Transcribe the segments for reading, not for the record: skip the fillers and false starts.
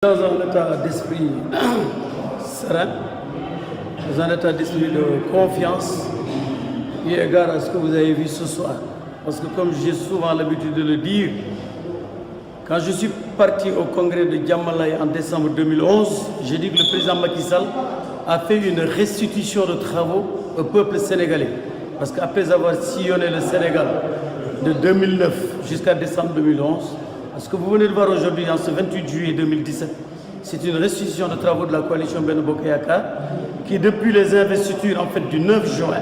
Dans un état d'esprit serein, dans un état d'esprit de confiance, eu égard à ce que vous avez vu ce soir. Parce que comme j'ai souvent l'habitude de le dire, quand je suis parti au congrès de Djamalai en décembre 2011, j'ai dit que le président Macky Sall a fait une restitution de travaux au peuple sénégalais. Parce qu'après avoir sillonné le Sénégal de 2009 jusqu'à décembre 2011, ce que vous venez de voir aujourd'hui, en ce 28 juillet 2017, c'est une restitution de travaux de la coalition Benno Bokk Yakaar qui, depuis les investitures en fait, du 9 juin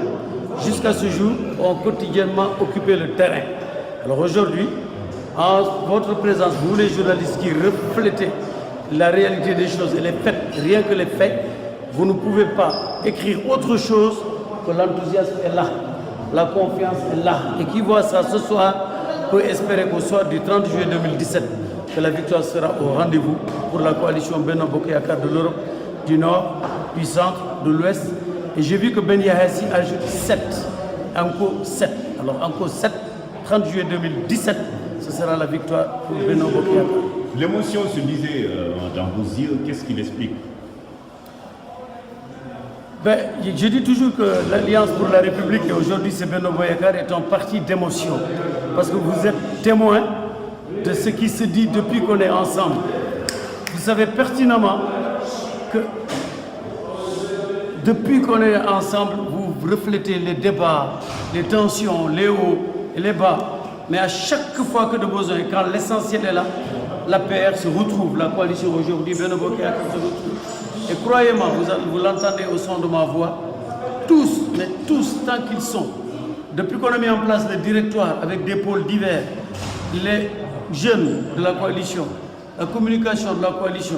jusqu'à ce jour, ont quotidiennement occupé le terrain. Alors aujourd'hui, en votre présence, vous les journalistes qui reflétez la réalité des choses et les faits, rien que les faits, vous ne pouvez pas écrire autre chose que l'enthousiasme est là, la confiance est là. Et qui voit ça ce soir peut espérer qu'au soir du 30 juillet 2017, que la victoire sera au rendez-vous pour la coalition Benno Bokk Yakaar de l'Europe, du Nord, du Centre, de l'Ouest. Et j'ai vu que Ben Yahassi ajoute 7, encore 7. Alors encore 7, 30 juillet 2017, ce sera la victoire pour Benno Bokk Yakaar. L'émotion se disait dans vos yeux, qu'est-ce qui l'explique? Je dis toujours que l'Alliance pour la République, et aujourd'hui c'est Benno Bokk Yakaar, est un parti d'émotion. Parce que vous êtes témoin de ce qui se dit depuis qu'on est ensemble. Vous savez pertinemment que depuis qu'on est ensemble, vous reflétez les débats, les tensions, les hauts et les bas. Mais à chaque fois que de besoin, quand l'essentiel est là, la PR se retrouve, la coalition aujourd'hui, Benno Bokk Yakaar se retrouve. Et croyez-moi, vous l'entendez au son de ma voix, tous, mais tous, tant qu'ils sont, depuis qu'on a mis en place le directoire avec des pôles divers, les jeunes de la coalition, la communication de la coalition,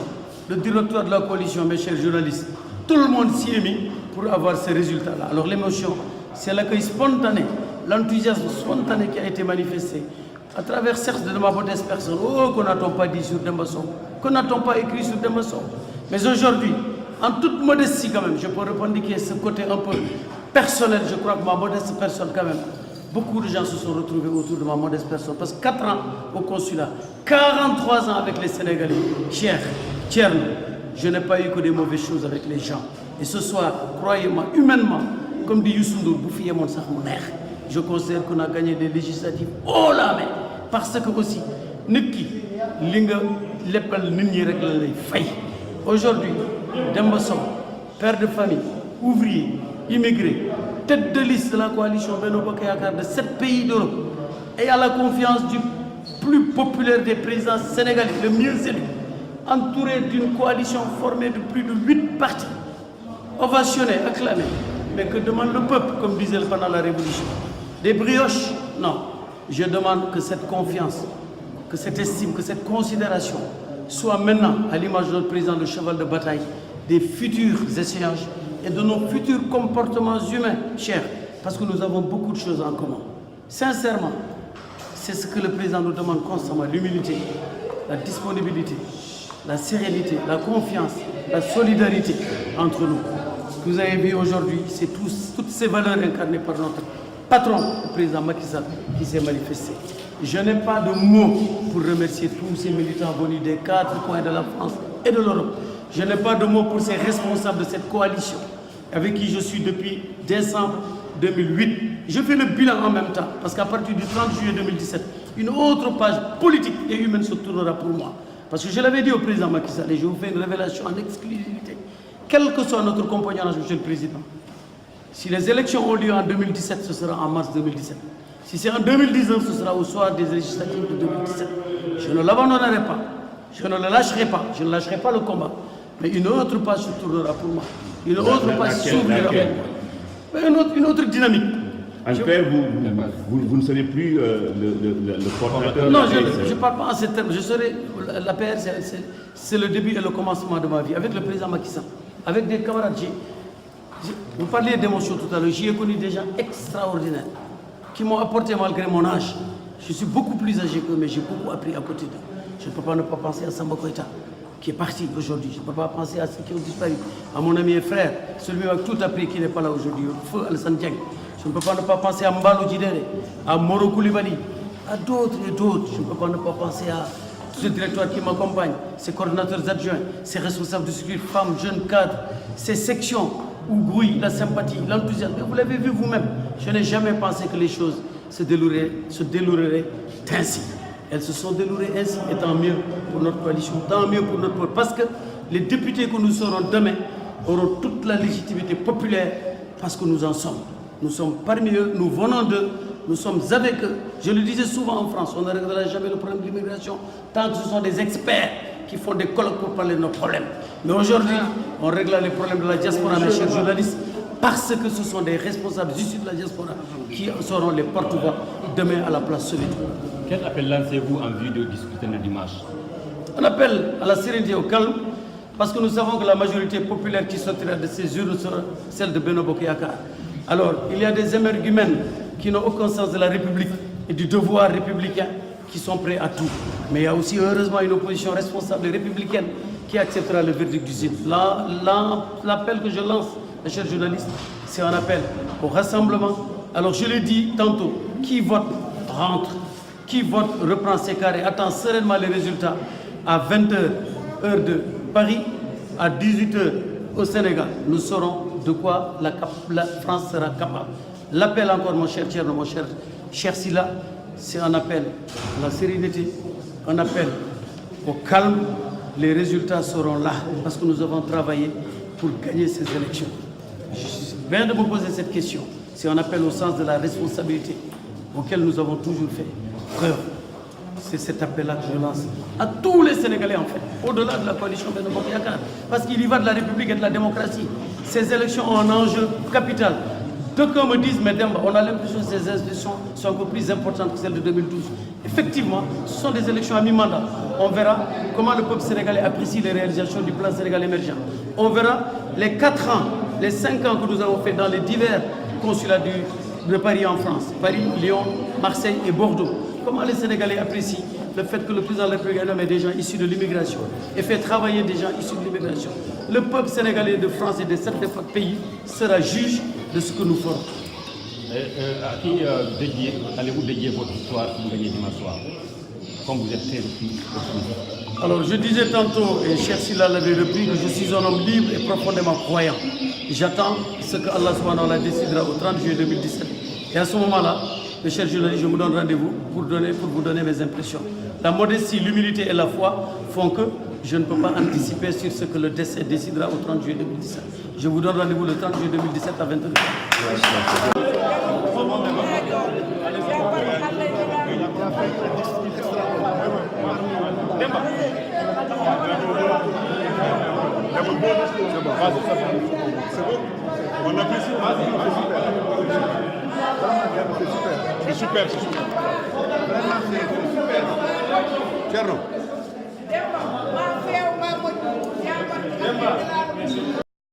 le directoire de la coalition, mes chers journalistes, tout le monde s'y est mis pour avoir ces résultats-là. Alors l'émotion, c'est l'accueil spontané, l'enthousiasme spontané qui a été manifesté à travers certes de ma modeste personne. Oh, qu'on n'a-t-on pas dit sur Demba Sow, qu'on n'a-t-on pas écrit sur Demba Sow. Mais aujourd'hui, en toute modestie quand même, je peux revendiquer ce côté un peu personnel. Je crois que ma modeste personne quand même, beaucoup de gens se sont retrouvés autour de ma modeste personne. Parce que 4 ans au consulat, 43 ans avec les Sénégalais, cher, Thierno, je n'ai pas eu que des mauvaises choses avec les gens. Et ce soir, croyez-moi, humainement, comme dit Youssou Ndour, je considère qu'on a gagné des législatives haut la main. Parce que aussi, niki, linga, lepal, nini, rek la lay fay. Aujourd'hui, Demba Sow, père de famille, ouvrier, immigré, tête de liste de la coalition Benno Bokk Yakaar de 7 pays d'Europe et à la confiance du plus populaire des présidents sénégalais, le mieux élu, entouré d'une coalition formée de plus de 8 partis, ovationné, acclamé. Mais que demande le peuple, comme disait pendant la Révolution? Des brioches? Non. Je demande que cette confiance, que cette estime, que cette considération soit maintenant, à l'image de notre président, le cheval de bataille des futurs échanges et de nos futurs comportements humains, chers, parce que nous avons beaucoup de choses en commun. Sincèrement, c'est ce que le président nous demande constamment, l'humilité, la disponibilité, la sérénité, la confiance, la solidarité entre nous. Ce que vous avez vu aujourd'hui, c'est toutes ces valeurs incarnées par notre patron, le président Macky Sall, qui s'est manifesté. Je n'ai pas de mots pour remercier tous ces militants venus des 4 coins de la France et de l'Europe. Je n'ai pas de mots pour ces responsables de cette coalition avec qui je suis depuis décembre 2008. Je fais le bilan en même temps parce qu'à partir du 30 juillet 2017, une autre page politique et humaine se tournera pour moi. Parce que je l'avais dit au président Macky Sall et je vous fais une révélation en exclusivité. Quel que soit notre compagnonnage, monsieur le président, si les élections ont lieu en 2017, ce sera en mars 2017. Si c'est en 2019, ce sera au soir des législatives de 2017. Je ne l'abandonnerai pas, je ne le lâcherai pas, je ne lâcherai pas le combat. Mais une autre page se tournera pour moi. Une autre page s'ouvrira pour moi. Une autre dynamique. En fait, vous ne serez plus le coordinateur. Non, je ne parle pas en ces termes. Je serai, la PR, c'est le début et le commencement de ma vie. Avec le président Macky Sall, avec des camarades. Vous parliez d'émotion tout à l'heure. J'y ai connu des gens extraordinaires qui m'ont apporté malgré mon âge. Je suis beaucoup plus âgé qu'eux, mais j'ai beaucoup appris à côté d'eux. Je ne peux pas ne pas penser à Samba Koïta, qui est parti aujourd'hui. Je ne peux pas penser à ceux qui ont disparu. À mon ami et frère, celui qui a tout appris, qui n'est pas là aujourd'hui, Feu Alassane Dieng. Je ne peux pas ne pas penser à Mbalo Djidere, à Moro Koulibaly, à d'autres et d'autres. Je ne peux pas ne pas penser à ce directoire qui m'accompagne, ces coordonnateurs adjoints, ces responsables de structures, femmes, jeunes cadres, ces sections où grouille la sympathie, l'enthousiasme. Vous l'avez vu vous-même. Je n'ai jamais pensé que les choses se dérouleraient ainsi. Elles se sont déroulées ainsi, et tant mieux pour notre coalition, tant mieux pour notre peuple. Parce que les députés que nous serons demain auront toute la légitimité populaire parce que nous en sommes. Nous sommes parmi eux, nous venons d'eux, nous sommes avec eux. Je le disais souvent en France, on ne réglera jamais le problème de l'immigration tant que ce sont des experts qui font des colloques pour parler de nos problèmes. Mais aujourd'hui, on réglera les problèmes de la diaspora, mes chers journalistes, parce que ce sont des responsables issus de la diaspora qui seront les porte-voix demain à la place soviétique. Quel appel lancez-vous en vue de discuter le dimanche? On appelle à la sérénité et au calme, parce que nous savons que la majorité populaire qui sortira de ces urnes sera celle de Benno Bokk Yakaar. Alors, il y a des émergumènes qui n'ont aucun sens de la République et du devoir républicain qui sont prêts à tout. Mais il y a aussi heureusement une opposition responsable et républicaine qui acceptera le verdict du CID. L'appel que je lance, mes chers journalistes, c'est un appel au rassemblement. Alors je l'ai dit tantôt, qui vote rentre, qui vote reprend ses carrés, attend sereinement les résultats à 20h, heure de Paris, à 18h au Sénégal. Nous saurons de quoi la France sera capable. L'appel encore, mon cher Thierno, mon cher Sylla, c'est un appel à la sérénité, un appel au calme. Les résultats seront là parce que nous avons travaillé pour gagner ces élections. Je viens de me poser cette question. C'est un appel au sens de la responsabilité auquel nous avons toujours fait preuve. C'est cet appel-là que je lance à tous les Sénégalais, en fait, au-delà de la coalition Benno Bokk Yakaar, parce qu'il y va de la République et de la démocratie. Ces élections ont un enjeu capital. D'aucuns me disent, mais Demba, on a l'impression que ces élections sont encore plus importantes que celles de 2012. Effectivement, ce sont des élections à mi-mandat. On verra comment le peuple sénégalais apprécie les réalisations du plan Sénégal émergent. On verra les 4 ans, les 5 ans que nous avons fait dans les divers consulats de Paris en France, Paris, Lyon, Marseille et Bordeaux. Comment les Sénégalais apprécient le fait que le président de la République ait des gens issus de l'immigration et fait travailler des gens issus de l'immigration. Le peuple sénégalais de France et de 7 pays sera juge de ce que nous ferons. À qui allez-vous dédier votre victoire si vous gagnez dimanche soir, comme vous êtes très repris? Alors je disais tantôt, et cher Sylla l'avait repris, que je suis un homme libre et profondément croyant. J'attends ce que Allah subhanahu wa ta'ala décidera au 30 juillet 2017. Et à ce moment-là, mes chers journalistes, je vous donne rendez-vous pour vous donner mes impressions. La modestie, l'humilité et la foi font que je ne peux pas anticiper sur ce que le décès décidera au 30 juillet 2017. Je vous donne rendez-vous le 30 juillet 2017 à 22h. On apprécie. C'est super, c'est super. Thierno.